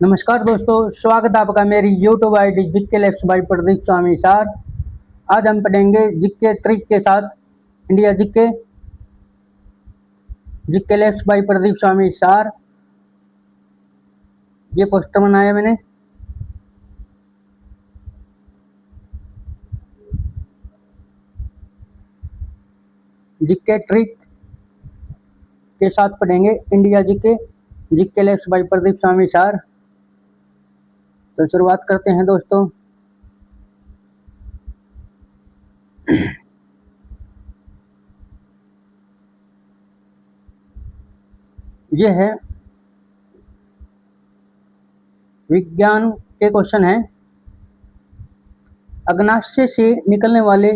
नमस्कार दोस्तों, स्वागत है आपका मेरी YouTube ID GK lex by Pradeep Swami sir. आज हम पढ़ेंगे जीके ट्रिक के साथ India GK lex by Pradeep Swami sir. ये पोस्टर बनाया मैंने। जीके ट्रिक के साथ पढ़ेंगे India GK lex by Pradeep Swami sir. तो शुरुआत करते हैं दोस्तों। ये है विज्ञान के क्वेश्चन है। अग्नाशय से निकलने वाले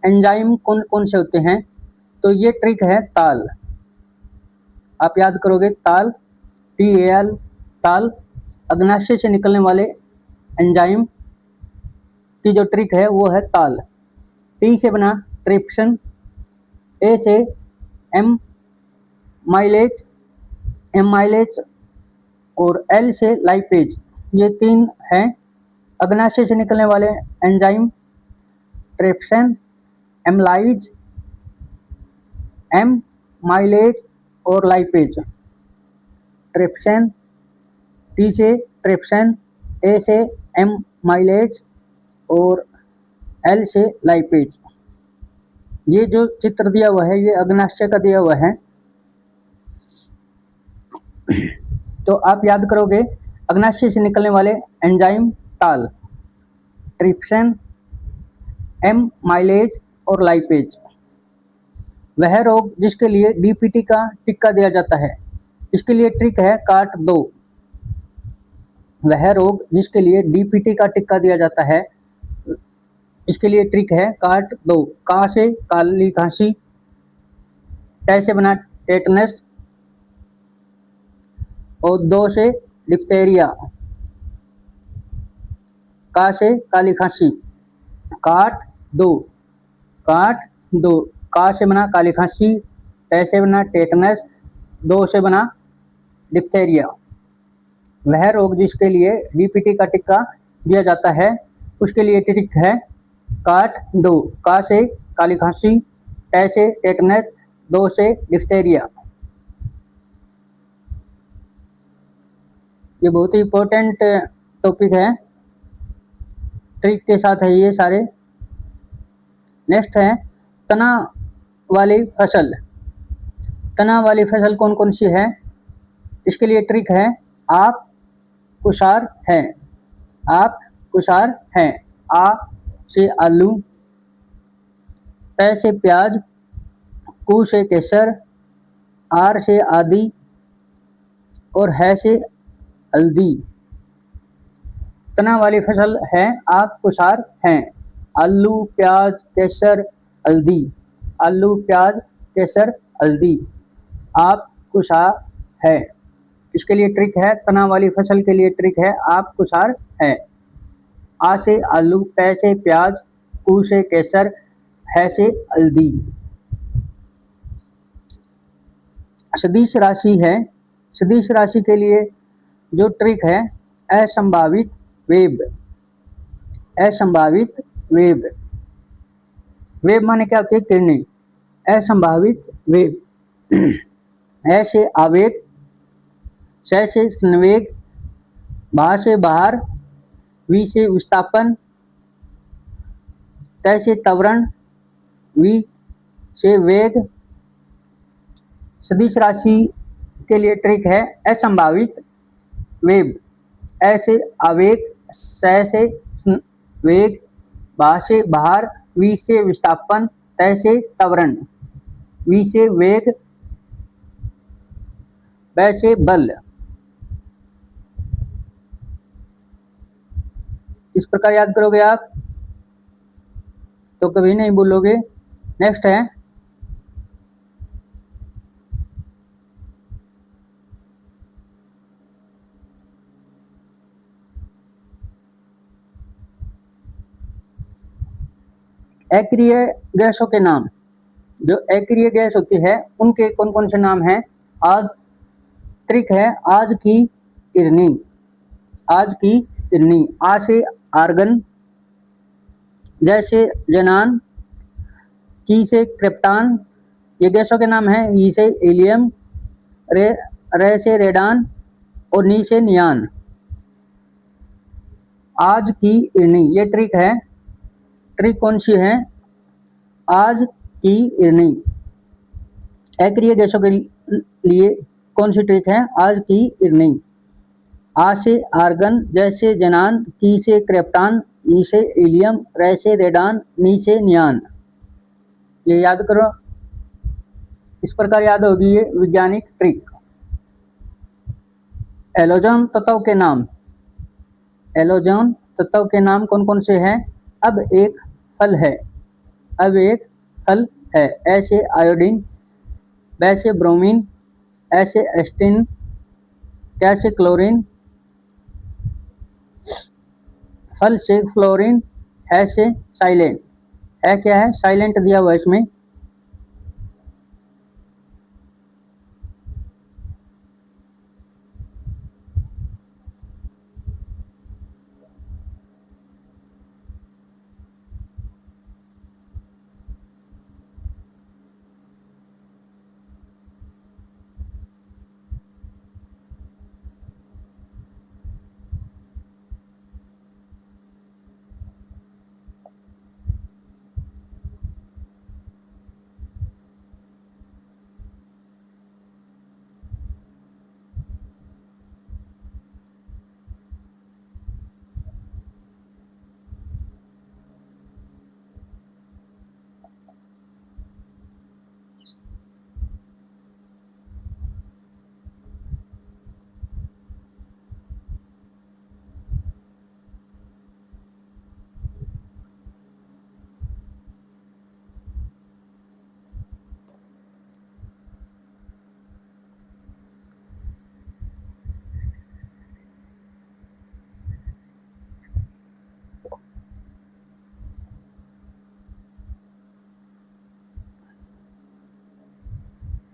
एंजाइम कौन कौन से होते हैं? तो ये ट्रिक है ताल। आप याद करोगे ताल, TAL, ताल। अग्नाशय से निकलने वाले एंजाइम की जो ट्रिक है वो है ताल। T से बना ट्रिप्सन, A से M माइलेज, और L से लाइपेज। ये तीन हैं अग्नाशय से निकलने वाले एंजाइम। ट्रिप्सन, एमलाइज, M माइलेज और लाइपेज। ट्रिप्सन, T से ट्रिप्सन, A से M माइलेज और L से लाइपेज। ये जो चित्र दिया हुआ है ये अग्नाशय का दिया हुआ है। तो आप याद करोगे अग्नाशय से निकलने वाले एंजाइम ताल, ट्रिप्सन, M माइलेज और लाइपेज। वह रोग जिसके लिए DPT का टिक्का दिया जाता है, इसके लिए ट्रिक है काट दो। वह रोग जिसके लिए DPT का टिक्का दिया जाता है, इसके लिए ट्रिक है काट दो। का से काली खांसी, ट से बना टेटनस और दो से डिप्थेरिया। का से काली खांसी, काट दो, काट दो। का से बना काली खांसी, ट से बना टेटनस, दो से बना डिप्थेरिया। वह रोग जिसके लिए DPT का टिक्का दिया जाता है, उसके लिए ट्रिक है काट दो। का से काली खांसी, ट से टेटनस, दो से डिप्थेरिया। ये बहुत ही इम्पोर्टेंट टॉपिक है, ट्रिक के साथ है ये सारे। नेक्स्ट है तना वाली फसल। तना वाली फसल कौन कौन सी है? इसके लिए ट्रिक है आप कुशार हैं, आप कुशार हैं। आ से आलू, प से प्याज, कु से केसर, आर से आदि और है से हल्दी। तना वाली फसल है आप कुशार हैं। आलू, प्याज, केसर, हल्दी। आलू, प्याज, केसर, हल्दी। आप कुशार है। इसके लिए ट्रिक है तना वाली फसल के लिए ट्रिक है आप कुशार है। आ से आलू, प से प्याज, कु से केसर, है से हल्दी। सदिश राशि है। सदिश राशि के लिए जो ट्रिक है असंभावित वेब। असंभावित वेब। वेब माने क्या होती है? किरणें। असंभावित वेब। ए से आवेग, स से संवेग, भा से बाहर, वी से विस्थापन, त से त्वरण, वी से वेग। सदिश राशि के लिए ट्रिक है असंभावित वेब। ए से आवेग, स से वेग, भा से बाहर, वी से विस्थापन, त से त्वरण, वी से वेग, ब से बल। इस प्रकार याद करोगे आप तो कभी नहीं भूलोगे। नेक्स्ट है अक्रिय गैसों के नाम। जो अक्रिय गैस होती है उनके कौन कौन से नाम हैं? आज ट्रिक है आज की किरनी। आज की इरनी, आ से आर्गन, जैसे जेनान, की से क्रिप्टान, ये गैसों के नाम हैं। ई से हीलियम, रे रे से रेडान और नी से नियान। आज की इरनी, ये ट्रिक है। ट्रिक कौन सी है? आज की इरनी अक्रिय गैसों के लिए कौन सी ट्रिक है? आज की इरनी, आ से आर्गन, जैसे जेनान, की से क्रिप्टान, ई से हीलियम, रे से रेडान, नी से नियान। ये याद करो, इस प्रकार याद होगी ये वैज्ञानिक ट्रिक। एलोजोन तत्व के नाम, एलोजोन तत्व के नाम कौन कौन से हैं? अब एक फल है, अब एक फल है। ऐसे आयोडीन, वैसे ब्रोमीन, ऐसे एस्टिन, कैसे क्लोरीन, फल से फ्लोरीन, है से साइलेंट। है क्या है? साइलेंट दिया हुआ इसमें।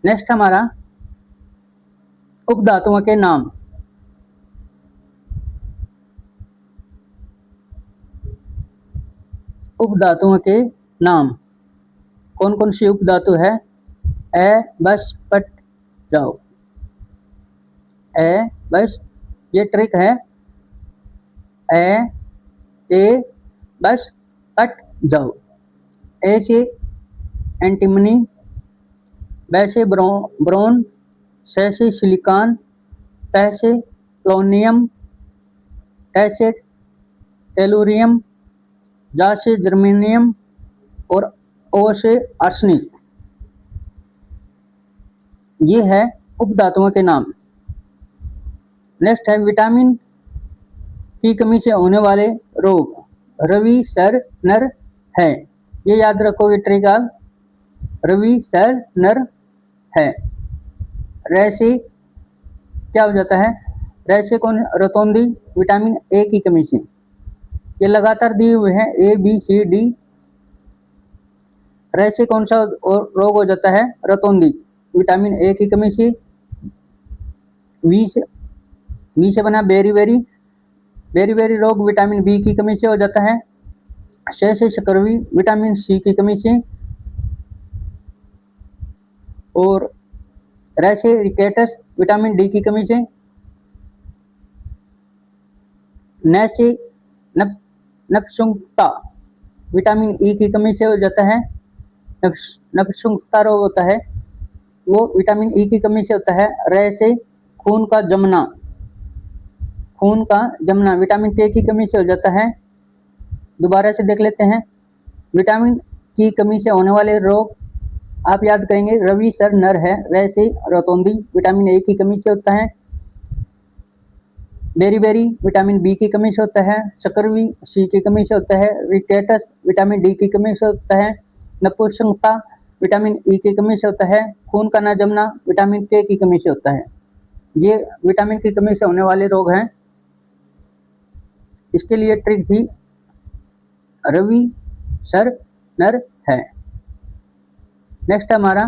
नेक्स्ट हमारा उपधातुओं के नाम। उपधातुओं के नाम, कौन कौन सी उपधातु है? ए बस पट जाओ, ए बस, ये ट्रिक है। ए ए बस पट जाओ। ए से एंटीमनी, वैसे ब्रोन, से सिलिकॉन, टे से प्लोनियम, टे से टेलुरियम, जा से जर्मेनियम और ओ से आर्सेनिक। ये है उपधातुओं के नाम। नेक्स्ट है विटामिन की कमी से होने वाले रोग, रवि सर नर है। ये याद रखो, ये ट्रिक आप, रवि सर नर है। रे से क्या हो जाता है? रे से कौन? रतौंधी, विटामिन ए की कमी से। ये लगातार दिए हुए हैं, ए बी सी डी। रे से कौन सा रोग हो जाता है? रतौंधी, विटामिन ए की कमी से। वी से बना बेरी बेरी, बेरी बेरी रोग विटामिन बी की कमी से हो जाता है। से शकरवी, विटामिन सी की कमी से। और रे से रिकेटस, विटामिन डी की कमी से। न से नपुंसकता, विटामिन ई की कमी से हो जाता है। नपुंसकता रोग होता है वो विटामिन ई की कमी से होता है। रे से खून का जमना, खून का जमना विटामिन के की कमी से हो जाता है। दोबारा से देख लेते हैं, विटामिन की कमी से होने वाले रोग आप याद करेंगे, रवि सर नर है। रे से रतौंधी, विटामिन ए की कमी से होता है। बेरी बेरी, विटामिन बी की कमी से होता है। शकरवी, सी की कमी से होता है। रिकेटस, विटामिन डी की कमी से होता है। नपुंसकता, विटामिन ई की कमी से होता है। खून का न जमना, विटामिन के की कमी से होता है। ये विटामिन की कमी से होने वाले रोग हैं। इसके लिए ट्रिक थी, रवि सर नर है। नेक्स्ट हमारा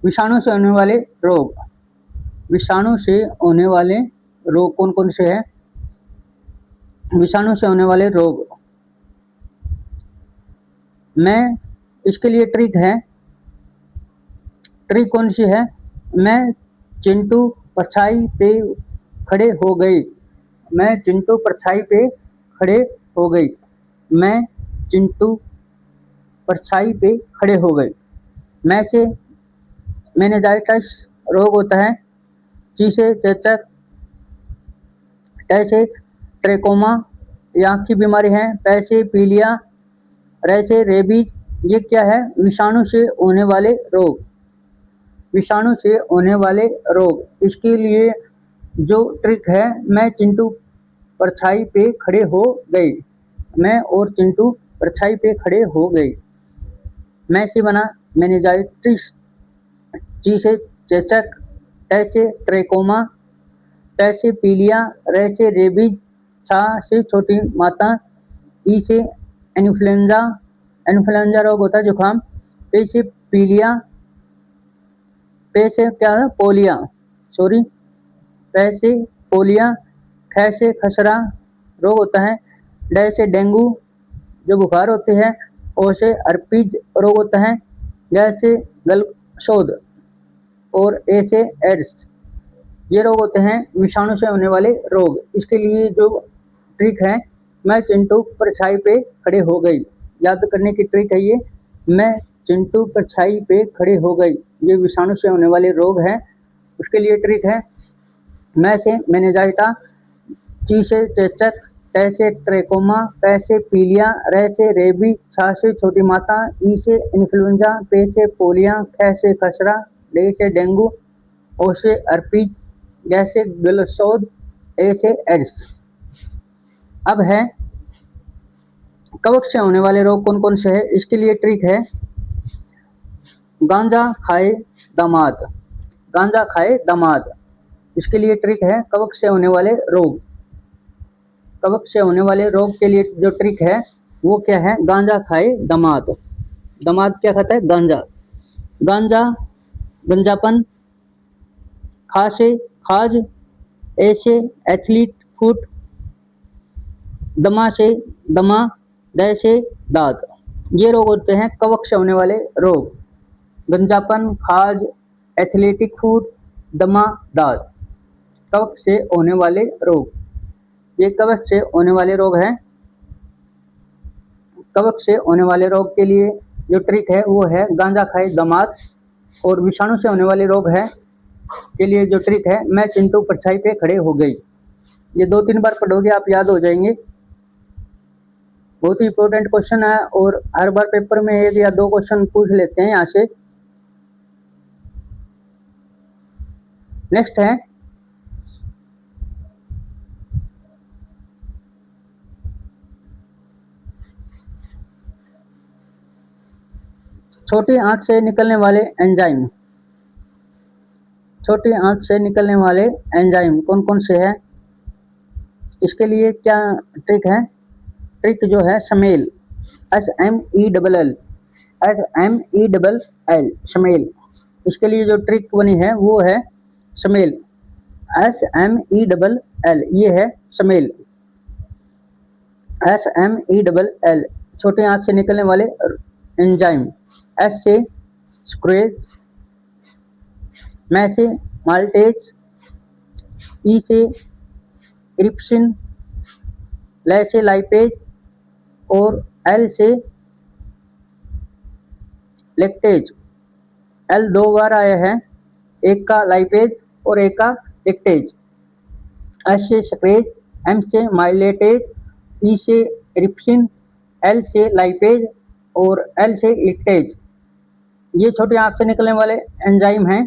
विषाणु से होने वाले रोग, विषाणु से होने वाले रोग कौन कौन से हैं? विषाणु से होने वाले रोग में इसके लिए ट्रिक है। ट्रिक कौन सी है? मैं चिंटू परछाई पे खड़े हो गई, मैं चिंटू परछाई पे खड़े हो गई, मैं चिंटू परछाई पे खड़े हो गए। मैं से मेनिंजाइटिस रोग होता है। ची से चेचक, ट से ट्रेकोमा ये आँख की बीमारी है। पै से पीलिया, रे से रेबीज, ये क्या है? विषाणु से होने वाले रोग, विषाणु से होने वाले रोग। इसके लिए जो ट्रिक है, मैं चिंटू परछाई पे खड़े हो गई, मैं और चिंटू परछाई पे खड़े हो गई। मैं से बना मेनिंजाइटिस, ची से चेचक, ट से ट्रेकोमा, ट से पीलिया, रे से रेबीज, छा से छोटी माता, ई से इन्फ्लुएंजा, इन्फ्लुएंजा रोग होता है जुकाम। पे से पीलिया, पे से क्या है? पोलिया, सॉरी, पे से पोलिया। ख से खसरा रोग होता है। ड से डेंगू जो बुखार होती है। ओ से अर्पिज रोग होता है। ग से गलशोद और ए से एड्स, ये रोग होते हैं विषाणु से होने वाले रोग। इसके लिए जो ट्रिक है, मैं चिंटू परछाई पे खड़े हो गई, याद करने की ट्रिक है ये। मैं चिंटू परछाई पे खड़े हो गई, ये विषाणु से होने वाले रोग है। उसके लिए ट्रिक है, मैं से मेनिंजाइटा, ची से चेचक, ट से ट्रेकोमा, पै से पीलिया, रे से रेबी, छा से छोटी माता, ई से इन्फ्लुएंजा, पे से पोलिया, ख से खसरा, ड से डेंगू, ओ से अर्पिज, ग से गलशोद, ए से एड्स। अब है कवक से होने वाले रोग कौन कौन से है? इसके लिए ट्रिक है, गांजा खाए दामाद, गांजा खाए दामाद। इसके लिए ट्रिक है, कवक से होने वाले रोग, कवक से होने वाले रोग के लिए जो ट्रिक है वो क्या है? गांजा खाए दामाद। दामाद क्या खाता है? गांजा। गांजा गंजापन, खा से खाज, ए से एथलीट फुट, दमा से दमा, द से दाद, ये रोग होते हैं कवक से होने वाले रोग। गंजापन, खाज, एथलेटिक फूड, दमा, दाद, कवक से होने वाले रोग। ये कवक से होने वाले रोग हैं। कवक से होने वाले रोग के लिए जो ट्रिक है वो है गांजा खाए दामाद। और विषाणु से होने वाले रोग है के लिए जो ट्रिक है, मैं चिंटू परछाई पे खड़े हो गई। ये 2-3 बार पढ़ोगे आप याद हो जाएंगे। बहुत ही इंपॉर्टेंट क्वेश्चन है और हर बार पेपर में 1 या 2 क्वेश्चन पूछ लेते हैं यहाँ से। नेक्स्ट है छोटी आंत से निकलने वाले एंजाइम। छोटी आंत से निकलने वाले एंजाइम कौन कौन से हैं? इसके लिए क्या ट्रिक है? ट्रिक जो है समेल, SMELL, SMELL, समेल। इसके लिए जो ट्रिक बनी है वो है समेल, SMELL, ये है समेल, SMELL। छोटे आंत से निकलने वाले एंजाइम, S से स्क्वेज, मैं से माल्टेज, ई से इरिप्सिन, ल से लाइपेज और एल से लेक्टेज। एल 2 बार आया है, एक का लाइपेज और एक का लेक्टेज। एस से स्क्वेज, एम से माइलेटेज, ई से इरिप्सिन, एल से लाइपेज और एल से लेक्टेज। ये छोटी आंत से निकलने वाले एंजाइम हैं।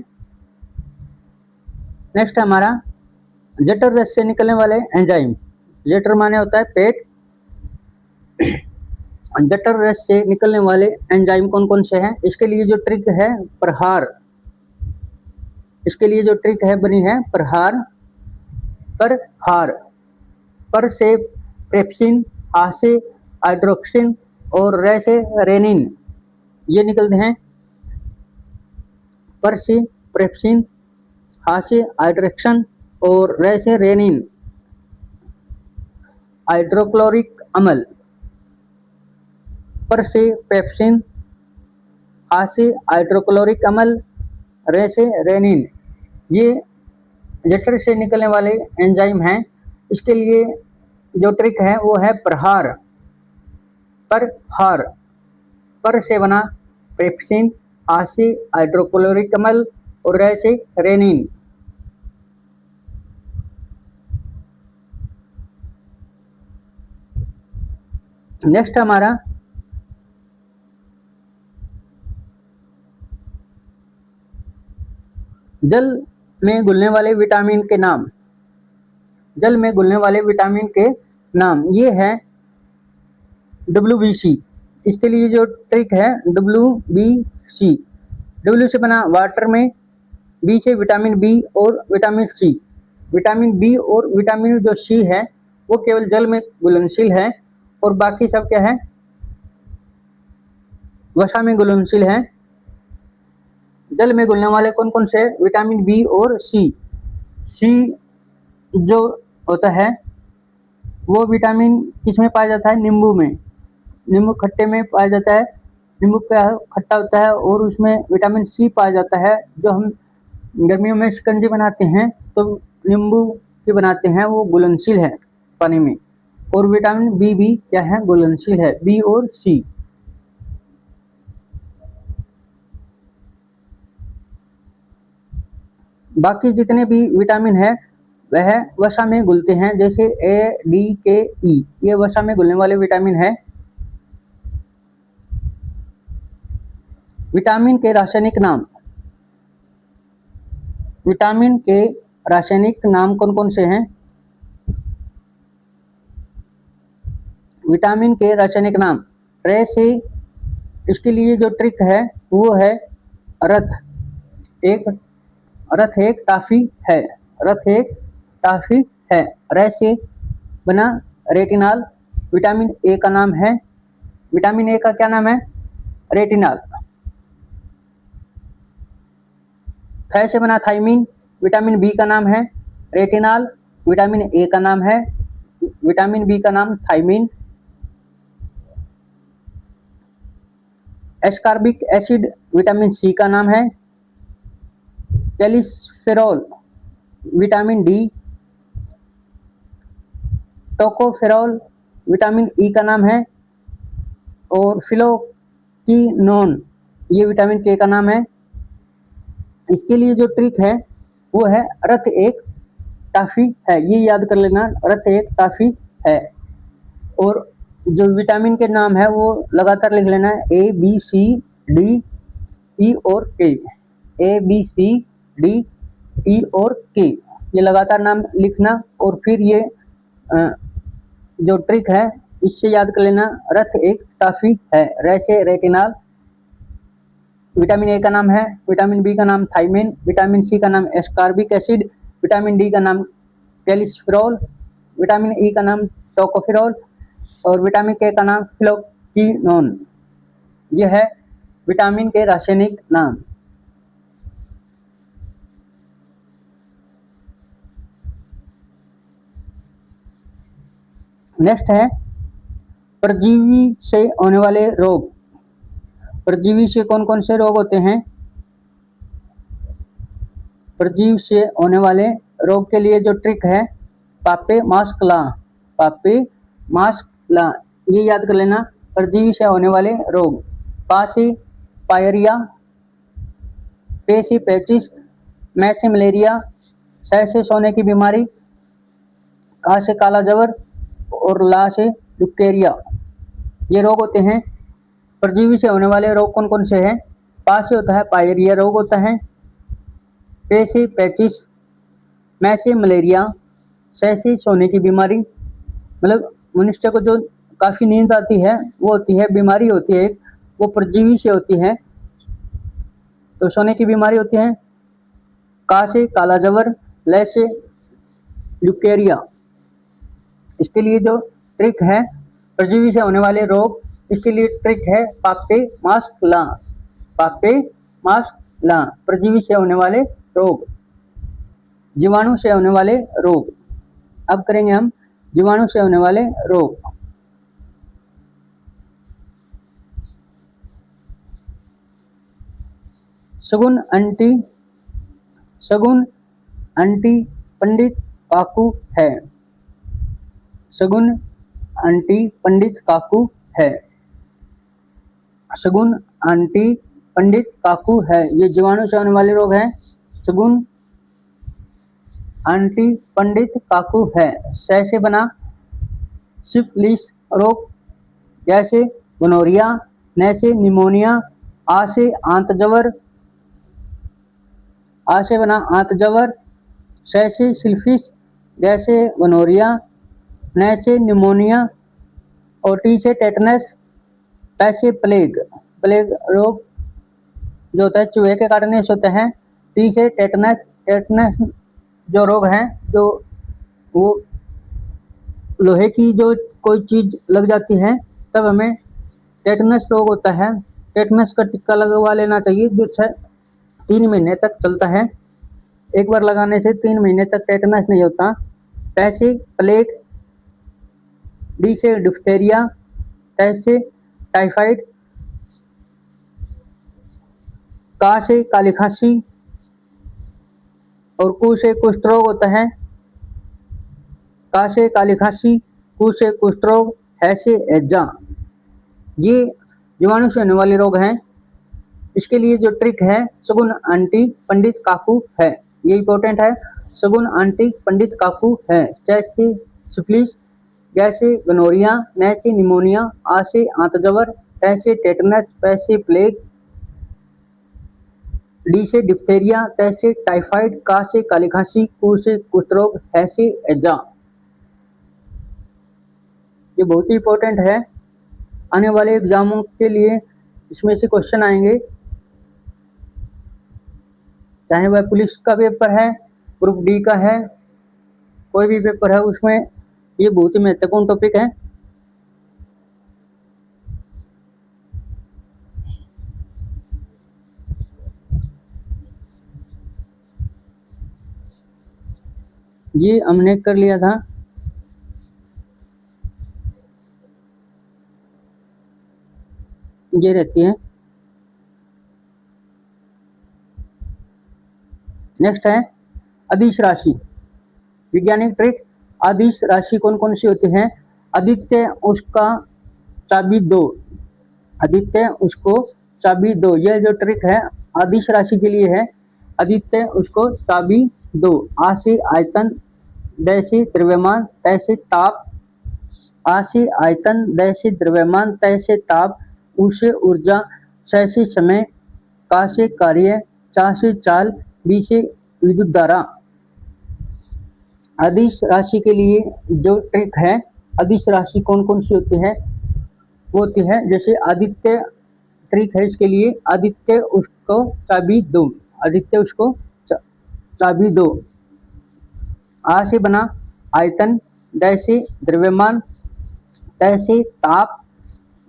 नेक्स्ट हमारा जठर रस से निकलने वाले एंजाइम। जठर माने होता है पेट। जठर रस से निकलने वाले एंजाइम कौन कौन से हैं? इसके लिए जो ट्रिक है प्रहार, इसके लिए जो ट्रिक है बनी है प्रहार। पर से पेप्सिन, आ से हाइड्रोक्सिन और रे से रेनिन, ये निकलते हैं पर से प्रेप्सिन, हा से हाइड्रेक्शन और रे से रेनिन, हाइड्रोक्लोरिक अम्ल। पर से पेप्सिन, हा से हाइड्रोक्लोरिक अम्ल, रे से रेनिन, ये जठर से निकलने वाले एंजाइम हैं। इसके लिए जो ट्रिक है वो है प्रहार। प्रहार, पर से बना पेप्सिन, हा से हाइड्रोक्लोरिक अम्ल और रे से रेनिन। नेक्स्ट हमारा जल में घुलने वाले विटामिन के नाम। जल में घुलने वाले विटामिन के नाम ये है WBC। इसके लिए जो ट्रिक है WBC, W से बना वाटर में, बी से विटामिन बी और विटामिन सी। विटामिन बी और विटामिन जो सी है वो केवल जल में घुलनशील है और बाकी सब क्या है, वसा में घुलनशील है। जल में घुलने वाले कौन कौन से, विटामिन बी और सी। सी जो होता है वो विटामिन किसमें पाया जाता है, नींबू में। नींबू खट्टे में पाया जाता है, नींबू क्या खट्टा होता है और उसमें विटामिन सी पाया जाता है। जो हम गर्मियों में शिकंजी बनाते हैं तो नींबू की बनाते हैं, वो घुलनशील है पानी में। और विटामिन बी भी क्या है, घुलनशील है, बी और सी। बाकी जितने भी विटामिन है वह वसा में घुलते हैं, जैसे A, D, K, E, ये वसा में घुलने वाले विटामिन है। विटामिन के रासायनिक नाम। विटामिन के रासायनिक नाम कौन कौन से हैं? विटामिन के रासायनिक नाम रे से, इसके लिए जो ट्रिक है वो है रथ एक, रथ एक टाफी है, रथ एक टाफी है। रे से बना रेटिनॉल, विटामिन ए का नाम है। विटामिन ए का क्या नाम है, रेटिनॉल। थ से बना थाइमिन, विटामिन बी का नाम है रेटिनॉल, विटामिन ए का नाम है, विटामिन बी का नाम thiamine. Ascorbic acid, vitamin C का नाम है। Calciferol, vitamin D. Tocopherol, vitamin E का नाम है। और फिलोक्विनोन, ये विटामिन के का नाम है। इसके लिए जो ट्रिक है वो है रथ एक टाफी है, ये याद कर लेना, रथ एक टाफी है। और जो विटामिन के नाम है वो लगातार लिख लेना, ABCDE और K, ABCDE और K, ये लगातार नाम लिखना। और फिर ये जो ट्रिक है इससे याद कर लेना, रथ एक टाफी है। रे से रेटिनॉल, विटामिन ए का नाम है, विटामिन बी का नाम थाइमिन, विटामिन सी का नाम एस्कॉर्बिक एसिड, विटामिन डी का नाम कैल्सिफेरॉल, विटामिन ई का नाम टोकोफेरॉल और विटामिन के का नाम फिलोक्विनोन। यह है विटामिन के रासायनिक नाम। नेक्स्ट है परजीवी से होने वाले रोग। परजीवी से कौन कौन से रोग होते हैं? परजीवी से होने वाले रोग के लिए जो ट्रिक है, पापे मास्क ला, पापे मास्क ला, ये याद कर लेना। परजीवी से होने वाले रोग, पा से पायरिया, पे से पेचिस, मैं से मलेरिया, सह से सोने की बीमारी, का से काला जवर और ला से लुकेरिया, ये रोग होते हैं। परजीवी से होने वाले रोग कौन कौन से हैं? पा से होता है पायरिया रोग होता है, पे से पेचिस, मैं से मलेरिया, सह से सोने की बीमारी, मतलब मनुष्य को जो काफी नींद आती है वो होती है, बीमारी होती है एक, वो परजीवी से होती है। तो सोने की बीमारी होती है। का से काला जवर, ले से ल्यूकेरिया। इसके लिए जो ट्रिक है परजीवी से होने वाले रोग, इसके लिए ट्रिक है पापे मास्क ला, पापे मास्क ला, परजीवी से होने वाले रोग, जीवाणु से होने वाले रोग। अब करेंगे हम जीवाणु से होने वाले रोग। शगुन आंटी पंडित काकू है। शगुन आंटी पंडित काकू है। शगुन आंटी पंडित काकू है, ये जीवाणु से होने वाले रोग हैं। शगुन आंटी पंडित काकू है। स से बना सिफिलिस रोग, जैसे गोनोरिया, न से निमोनिया, आ से आंतजवर, आ से बना आंतजवर, स से सिल्फिस, जैसे गोनोरिया, न से निमोनिया, और टी से टेटनस, पै से प्लेग, प्लेग रोग जो होता है चूहे के काटने से होते हैं। टी से टेटनस, टेटनस जो रोग है जो वो लोहे की जो कोई चीज लग जाती है तब हमें टेटनस रोग होता है। टेटनस का टिक्का लगवा लेना चाहिए जो 3 महीने तक चलता है। एक बार लगाने से 3 महीने तक टेटनस नहीं होता। पै से प्लेग, डी से डिप्थेरिया, टे से टाइफाइड, का से काली खांसी, और कू से कुष्ठ रोग होता है। का से काली खांसी, कू से कुष्ठ रोग, है से हैजा। ये जीवाणु से होने वाले रोग हैं। इसके लिए जो ट्रिक है शगुन आंटी पंडित काकू है, ये इंपॉर्टेंट है। शगुन आंटी पंडित काकू है। जैसे सिफिलिस, जैसे गोनोरिया, न से निमोनिया, आ से आंतजवर, टे से टेटनस, पै से प्लेग, डी से डिप्थेरिया, टे से टाइफाइड, का से काली खांसी, कू से कुष्ठ रोग, है से हैजा। ये बहुत ही इंपॉर्टेंट है। आने वाले एग्जामों के लिए इसमें से क्वेश्चन आएंगे, चाहे वह पुलिस का पेपर है, ग्रुप डी का है, कोई भी पेपर है उसमें ये बहुत ही महत्वपूर्ण टॉपिक है। ये हमने कर लिया था। ये रहती है। नेक्स्ट है अदिश राशि, वैज्ञानिक ट्रिक। अदिश राशि कौन कौन सी होती है? आदित्य उसका चाबी दो, आदित्य उसको चाबी दो, यह जो ट्रिक है अदिश राशि के लिए है। आदित्य उसको चाबी दो। आ से आयतन, द से द्रव्यमान, त से ताप, आ से आयतन, द से द्रव्यमान, त से ताप, उ से ऊर्जा, स से समय, का से कार्य, चा से चाल, बी से विद्युत धारा। अदिश राशि के लिए जो ट्रिक है, अदिश राशि कौन कौन सी होती है? वो होती है जैसे आदित्य, ट्रिक है इसके लिए, आदित्य उसको चाबी दो, आदित्य उसको चाबी दो। आ से बना आयतन, द से द्रव्यमान, त से ताप,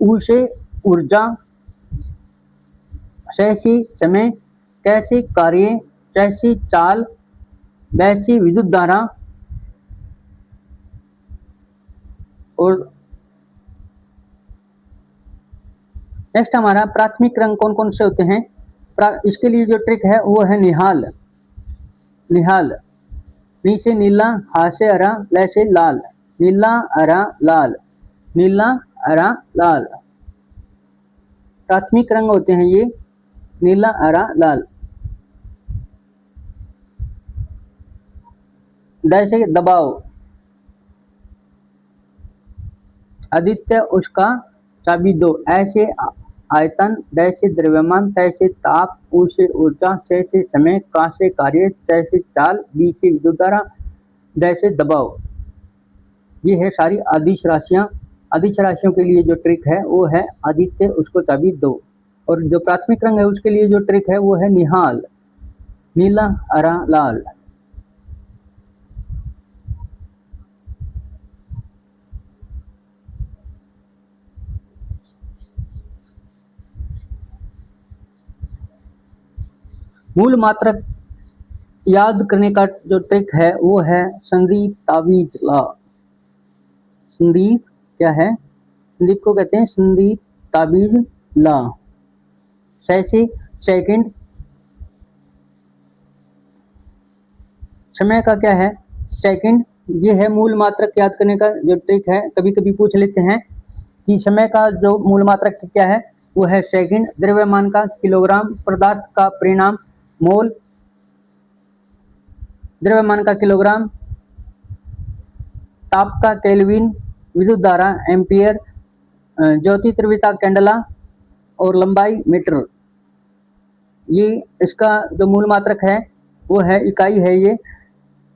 उ से ऊर्जा, स से समय, क से कार्य, च से चाल, ब से विद्युत धारा। और नेक्स्ट हमारा प्राथमिक रंग कौन कौन से होते हैं? इसके लिए जो ट्रिक है वो है निहाल। निहाल, नी से नीला, हा से हरा, ल से लाल, नीला हरा लाल, नीला हरा लाल। प्राथमिक रंग होते हैं ये नीला हरा लाल। द से दबाव, आदित्य उसका चाबी दो, ऐ से आयतन, द से द्रव्यमान, त से ताप, उ से ऊर्जा, स से समय, का से कार्य, च से चाल, बी से विद्युत धारा, द से दबाव। ये है सारी आदिश राशियां। आदिश राशियों के लिए जो ट्रिक है वो है आदित्य उसको चाबी दो। और जो प्राथमिक रंग है उसके लिए जो ट्रिक है वो है निहाल, नीला हरा लाल। मूल मात्रक याद करने का जो ट्रिक है वो है संदीप ताबीज ला। संदीप क्या है? संदीप को कहते हैं संदीप ताबीज ला। से सेकंड, समय का क्या है? सेकंड। ये है मूल मात्रक याद करने का जो ट्रिक है। कभी कभी पूछ लेते हैं कि समय का जो मूल मात्रक क्या है, वो है सेकंड। द्रव्यमान का किलोग्राम, पदार्थ का परिमाण मोल, द्रव्यमान का किलोग्राम, ताप का केल्विन, विद्युत धारा एम्पियर, ज्योति तीव्रता कैंडला और लंबाई मीटर। ये इसका जो मूल मात्रक है वो है इकाई है ये।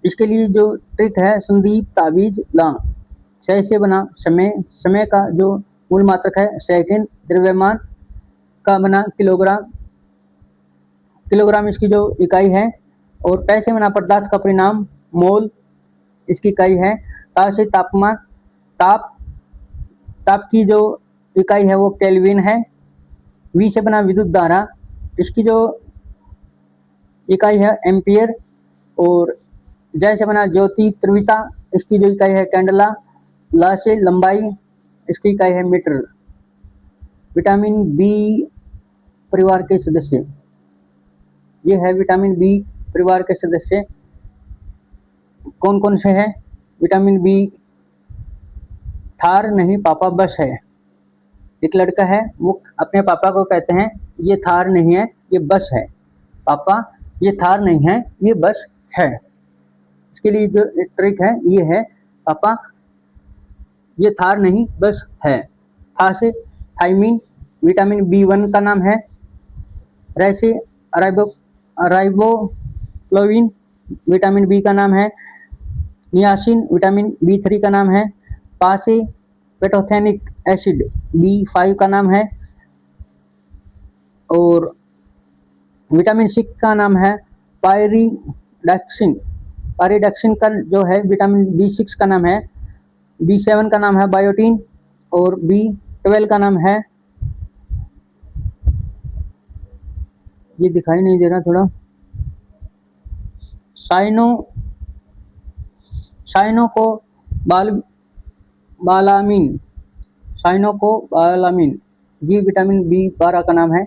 इसके लिए जो ट्रिक है संदीप ताबीज ला। से बना समय, समय का जो मूल मात्रक है सेकंड। द्रव्यमान का बना किलोग्राम, किलोग्राम इसकी जो इकाई है। और पैसे बना पदार्थ का परिमाण मोल, इसकी इकाई है। ता से तापमान, ताप, ताप की जो इकाई है वो केल्विन है। वी से बना विद्युत धारा, इसकी जो इकाई है एम्पियर। और जय से बना ज्योति तीव्रता, इसकी जो इकाई है कैंडला। ला से लंबाई, इसकी इकाई है मीटर। विटामिन बी परिवार के सदस्य, ये है विटामिन बी परिवार के सदस्य कौन कौन से हैं? विटामिन बी, थार नहीं पापा बस है। एक लड़का है वो अपने पापा को कहते हैं ये थार नहीं है ये बस है। पापा ये थार नहीं है ये बस है। इसके लिए जो ट्रिक है ये है पापा ये थार नहीं बस है। था से थाइमिन, विटामिन B1 का नाम है। रै से राइबोफ्लाविन, विटामिन बी का नाम है। नियासिन, विटामिन B3 का नाम है। पा से पेटोथेनिक एसिड, B5 का नाम है। और विटामिन सी का नाम है पायरिडक्सिन। पायरिडक्सिन का जो है विटामिन B6 का नाम है। B7 का नाम है बायोटीन। और B12 का नाम है, ये दिखाई नहीं दे रहा थोड़ा, साइनो को बालामीन, साइनो को बालामीन। ये विटामिन B12 का नाम है।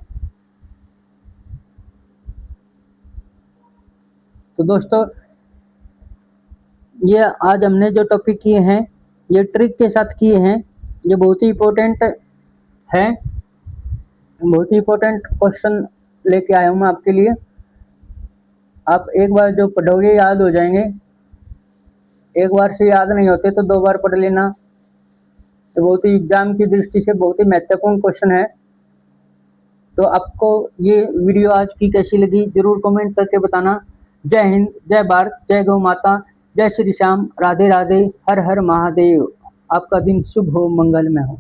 तो दोस्तों ये आज हमने जो टॉपिक किए हैं ये ट्रिक के साथ किए हैं। ये बहुत ही इम्पोर्टेंट है, बहुत ही इम्पोर्टेंट क्वेश्चन लेके आया हूँ मैं आपके लिए। आप एक बार जो पढ़ोगे याद हो जाएंगे। एक बार से याद नहीं होते तो 2 बार पढ़ लेना। तो बहुत ही एग्जाम की दृष्टि से बहुत ही महत्वपूर्ण क्वेश्चन है। तो आपको ये वीडियो आज की कैसी लगी जरूर कमेंट करके बताना। जय हिंद, जय भारत, जय गौ माता, जय श्री श्याम, राधे राधे, हर हर महादेव। आपका दिन शुभ हो, मंगलमय हो।